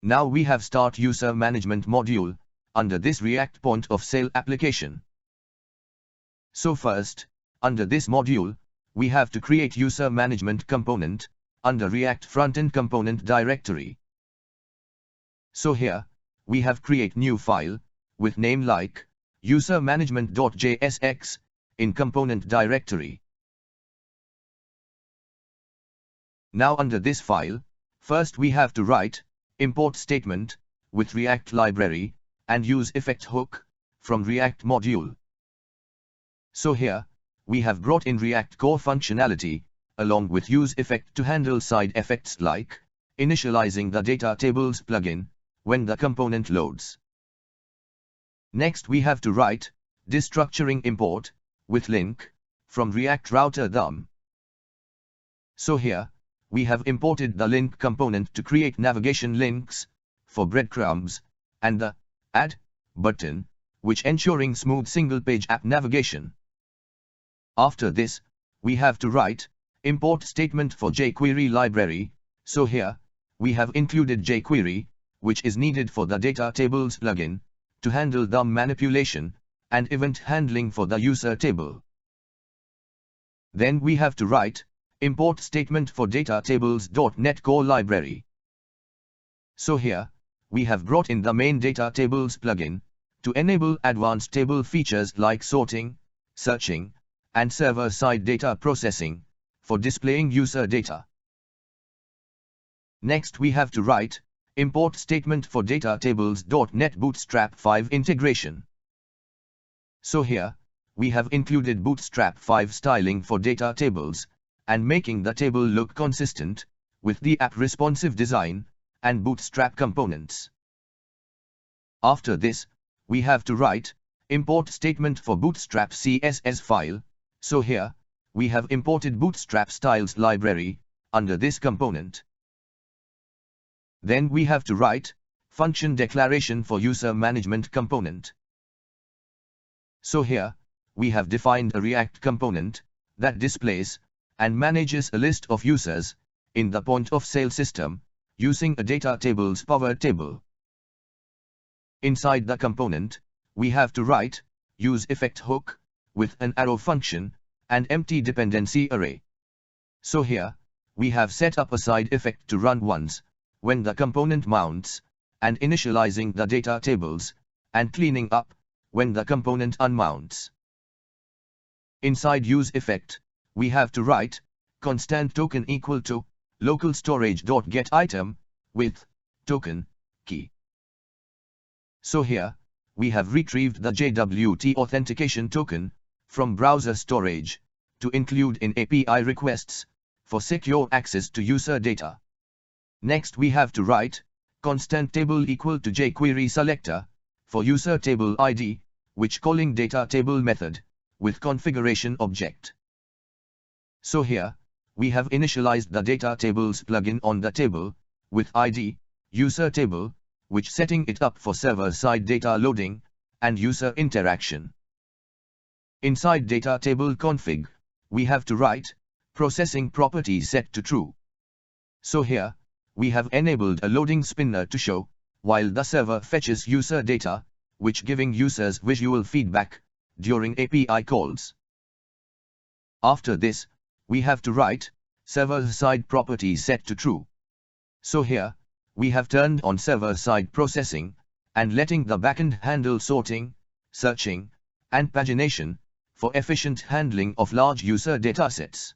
Now we have Start User Management module under this React point of sale application. So first, under this module, we have to create user management component under React Frontend component directory. So here, we have create new file with name like UserManagement.jsx in component directory. Now under this file, first we have to write import statement with React library and useEffect hook from React module. So here, we have brought in React core functionality along with useEffect to handle side effects like initializing the DataTables plugin when the component loads. Next we have to write destructuring import with link from React router DOM. So here, we have imported the link component to create navigation links for breadcrumbs and the add button, which ensuring smooth single page app navigation. After this, we have to write import statement for jQuery library. So here, we have included jQuery, which is needed for the DataTables plugin to handle DOM manipulation and event handling for the user table. Then we have to write import statement for DataTables.net core library. So here, we have brought in the main DataTables plugin to enable advanced table features like sorting, searching, and server-side data processing for displaying user data. Next we have to write import statement for DataTables.net Bootstrap 5 integration. So here, we have included Bootstrap 5 styling for data tables and making the table look consistent with the app responsive design and Bootstrap components. After this, we have to write import statement for Bootstrap CSS file. So here, we have imported Bootstrap styles library under this component. Then we have to write function declaration for user management component. So here, we have defined a React component that displays and manages a list of users in the point of sale system using a DataTables power table. Inside the component, we have to write useEffect hook with an arrow function and empty dependency array. So here, we have set up a side effect to run once when the component mounts and initializing the data tables and cleaning up when the component unmounts. Inside useEffect, we have to write constant token equal to localStorage.getItem with token key. So here, we have retrieved the JWT authentication token from browser storage to include in API requests for secure access to user data. Next we have to write constant table equal to jQuery selector for user table ID, which calling data table method with configuration object. So here, we have initialized the DataTables plugin on the table with ID user table, which setting it up for server-side data loading and user interaction. Inside data table config, we have to write processing property set to true. So here, we have enabled a loading spinner to show while the server fetches user data, which giving users visual feedback during API calls. After this, we have to write server-side property set to true. So here, we have turned on server-side processing and letting the backend handle sorting, searching, and pagination for efficient handling of large user datasets.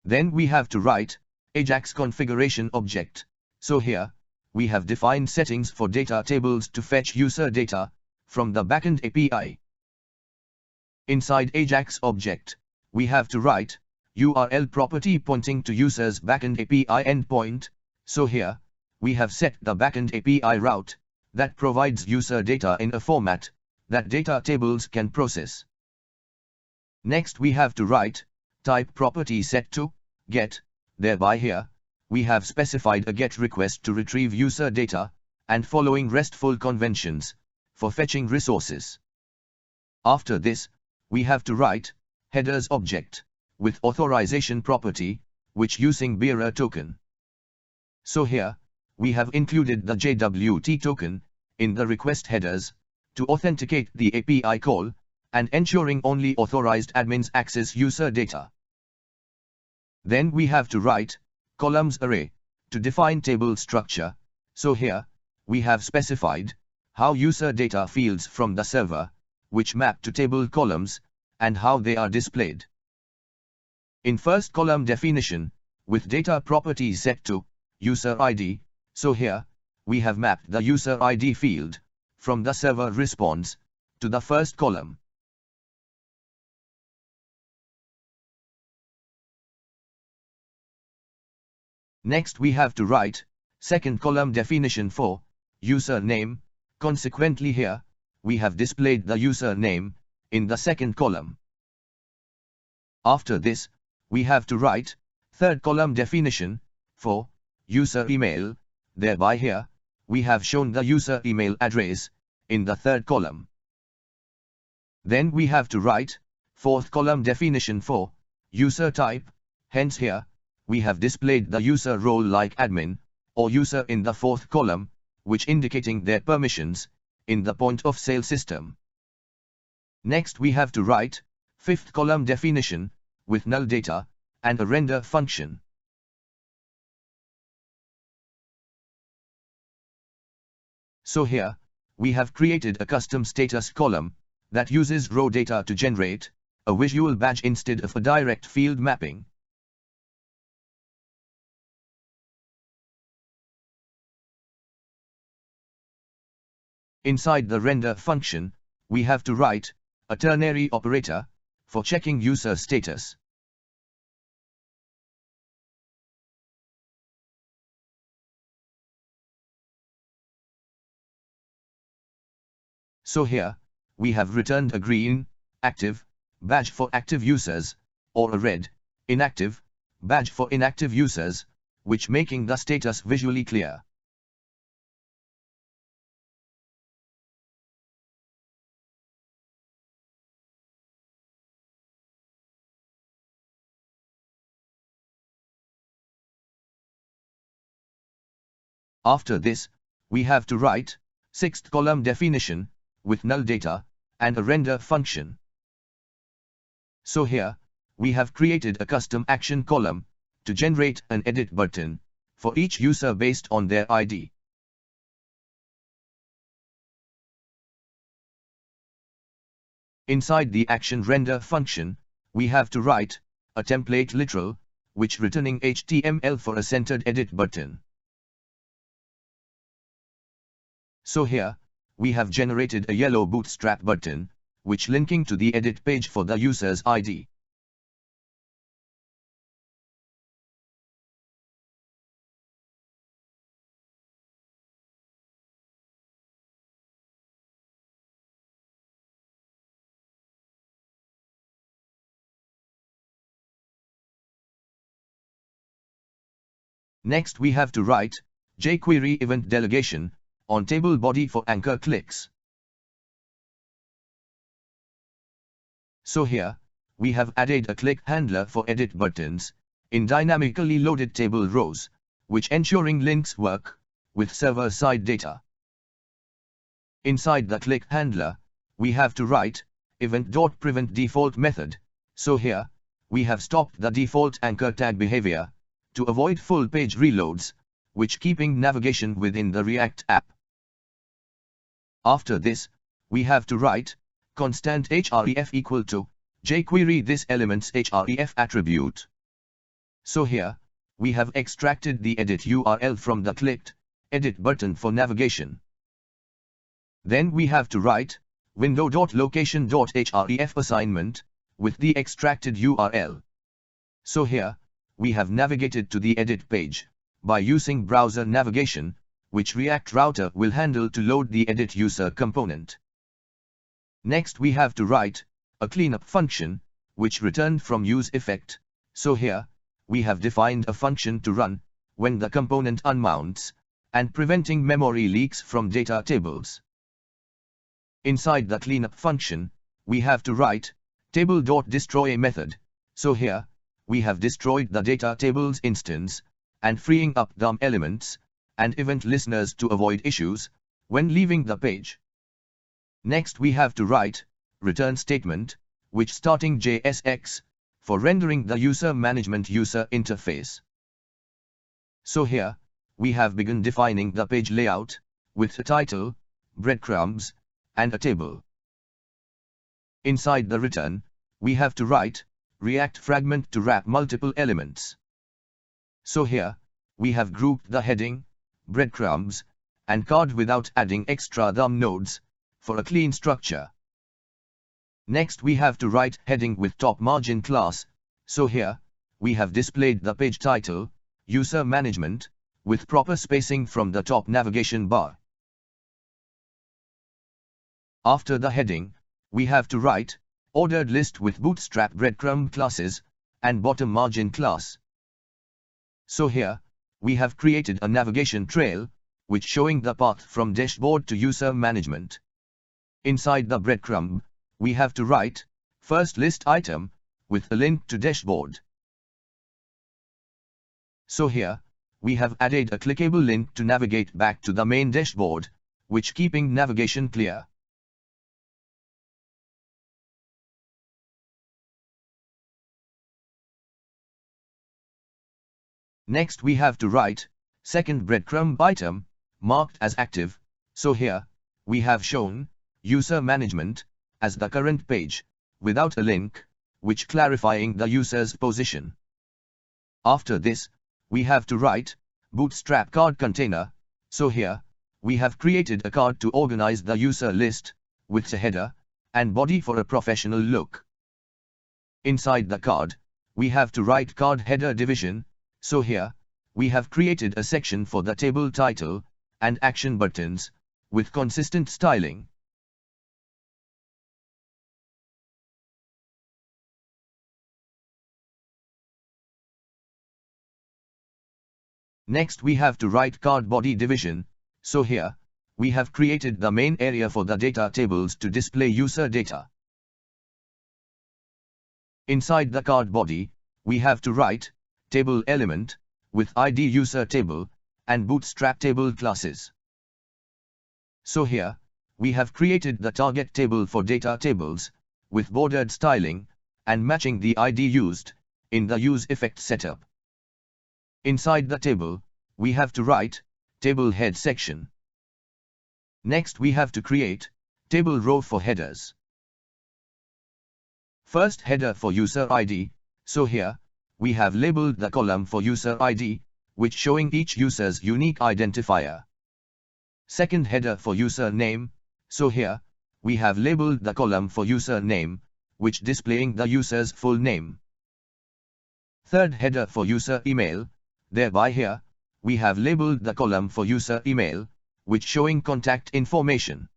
Then we have to write AJAX configuration object. So here, we have defined settings for data tables to fetch user data from the backend API. Inside AJAX object, we have to write URL property pointing to user's backend API endpoint. So here, we have set the backend API route that provides user data in a format that data tables can process. Next we have to write type property set to get. Thereby here, we have specified a GET request to retrieve user data and following RESTful conventions for fetching resources. After this, we have to write headers object with authorization property, which using bearer token. So here, we have included the JWT token in the request headers to authenticate the API call and ensuring only authorized admins access user data. Then we have to write columns array to define table structure. So here, we have specified how user data fields from the server, which map to table columns, and how they are displayed. In first column definition, with data property set to user ID, so here, we have mapped the user ID field from the server response to the first column. Next we have to write second column definition for user name. Consequently here, we have displayed the user name in the second column. After this, we have to write third column definition for user email. Thereby here, we have shown the user email address in the third column. Then we have to write fourth column definition for user type. Hence here, we have displayed the user role like admin or user in the fourth column, which indicating their permissions in the point of sale system. Next we have to write fifth column definition with null data and a render function. So here, we have created a custom status column that uses raw data to generate a visual badge instead of a direct field mapping. Inside the render function, we have to write a ternary operator for checking user status. So here, we have returned a green, active, badge for active users, or a red, inactive, badge for inactive users, which making the status visually clear. After this, we have to write sixth column definition with null data and a render function. So here, we have created a custom action column to generate an edit button for each user based on their ID. Inside the action render function, we have to write a template literal, which returning HTML for a centered edit button. So here, we have generated a yellow Bootstrap button, which linking to the edit page for the user's ID. Next we have to write jQuery event delegation on table body for anchor clicks. So here, we have added a click handler for edit buttons in dynamically loaded table rows, which ensuring links work with server-side data. Inside the click handler, we have to write event.prevent default method. So here, we have stopped the default anchor tag behavior to avoid full page reloads, which keeping navigation within the React app. After this, we have to write constant href equal to jQuery this element's href attribute. So here, we have extracted the edit URL from the clicked edit button for navigation. Then we have to write window.location.href assignment with the extracted URL. So here, we have navigated to the edit page by using browser navigation, which React router will handle to load the edit user component. Next we have to write a cleanup function, which returned from useEffect. So here, we have defined a function to run when the component unmounts and preventing memory leaks from data tables. Inside the cleanup function, we have to write table.destroy method. So here, we have destroyed the data tables instance and freeing up DOM elements and event listeners to avoid issues when leaving the page. Next we have to write return statement, which starting JSX, for rendering the user management user interface. So here, we have begun defining the page layout, with a title, breadcrumbs, and a table. Inside the return, we have to write React fragment to wrap multiple elements. So here, we have grouped the heading, breadcrumbs, and card without adding extra thumb nodes, for a clean structure. Next we have to write heading with top margin class, so here, we have displayed the page title, User Management, with proper spacing from the top navigation bar. After the heading, we have to write ordered list with Bootstrap breadcrumb classes, and bottom margin class. So here, we have created a navigation trail, which showing the path from dashboard to user management. Inside the breadcrumb, we have to write first list item, with a link to dashboard. So here, we have added a clickable link to navigate back to the main dashboard, which keeping navigation clear. Next we have to write second breadcrumb item, marked as active, so here, we have shown user management as the current page, without a link, which clarifying the user's position. After this, we have to write Bootstrap card container, so here, we have created a card to organize the user list, with a header, and body for a professional look. Inside the card, we have to write card header division, so here, we have created a section for the table title, and action buttons, with consistent styling. Next we have to write card body division, so here, we have created the main area for the data tables to display user data. Inside the card body, we have to write table element, with ID user table, and Bootstrap table classes. So here, we have created the target table for data tables, with bordered styling, and matching the ID used, in the useEffect setup. Inside the table, we have to write table head section. Next we have to create table row for headers. First header for user ID, so here, we have labeled the column for user ID, which showing each user's unique identifier. Second header for user name, so here, we have labeled the column for user name, which displaying the user's full name. Third header for user email, thereby here, we have labeled the column for user email, which showing contact information.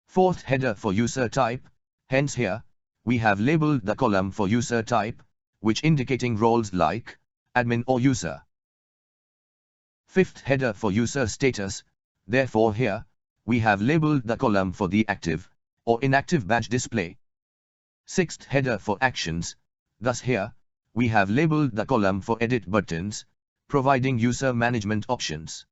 Fourth header for user type, hence here, we have labeled the column for user type, which indicating roles like admin or user. Fifth header for user status, therefore here, we have labeled the column for the active or inactive badge display. Sixth header for actions, thus here, we have labeled the column for edit buttons, providing user management options.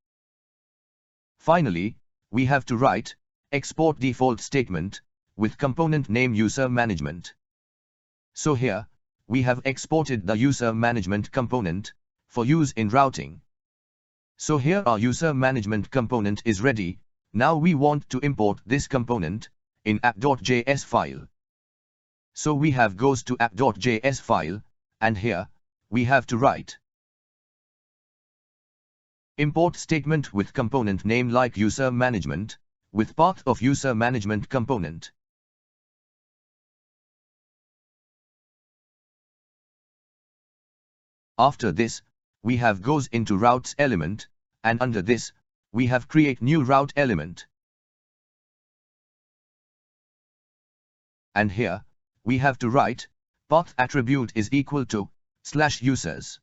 Finally, we have to write export default statement, with component name user management. So here, we have exported the user management component, for use in routing. So here our user management component is ready. Now we want to import this component, in app.js file. So we have goes to app.js file, and here, we have to write import statement with component name like user management, with path of user management component. After this, we have goes into routes element, and under this, we have create new route element. And here, we have to write path attribute is equal to /users.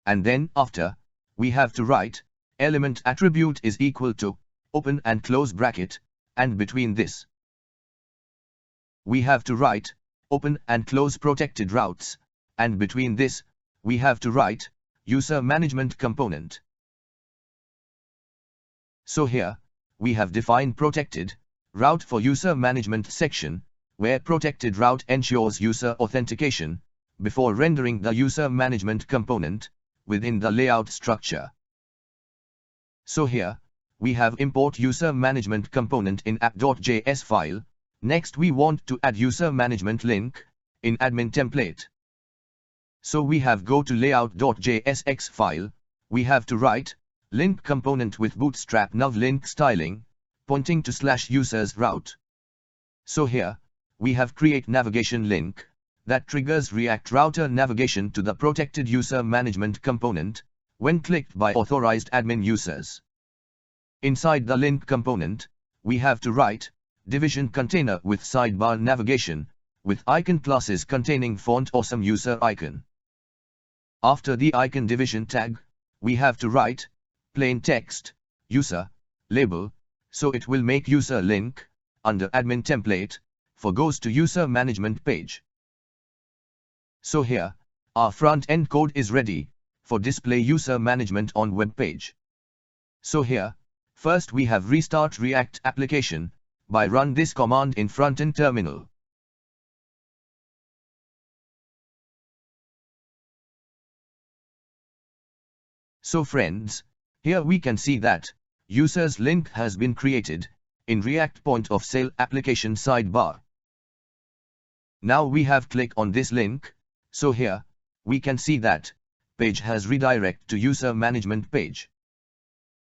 And then after, we have to write element attribute is equal to open and close bracket, and between this, we have to write open and close protected routes, and between this, we have to write user management component. So here, we have defined protected route for user management section, where protected route ensures user authentication before rendering the user management component within the layout structure. So here, we have import user management component in app.js file. Next we want to add user management link in admin template. So we have go to Layout.jsx file, we have to write link component with Bootstrap nav link styling, pointing to /users route. So here, we have create navigation link that triggers React router navigation to the protected user management component when clicked by authorized admin users. Inside the link component, we have to write division container with sidebar navigation with icon classes containing font awesome user icon. After the icon division tag, we have to write plain text user label, so it will make user link under admin template for goes to user management page. So here, our front-end code is ready for display user management on web page. So here, first we have restart React application by run this command in front-end terminal. So friends, here we can see that users link has been created in React point of sale application sidebar. Now we have click on this link, so here we can see that page has redirect to user management page.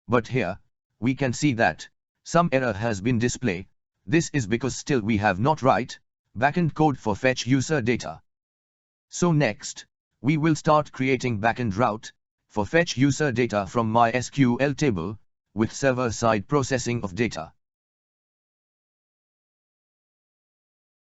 But here we can see that some error has been displayed. This is because still we have not write backend code for fetch user data. So next, we will start creating backend route for fetch user data from MySQL table with server-side processing of data.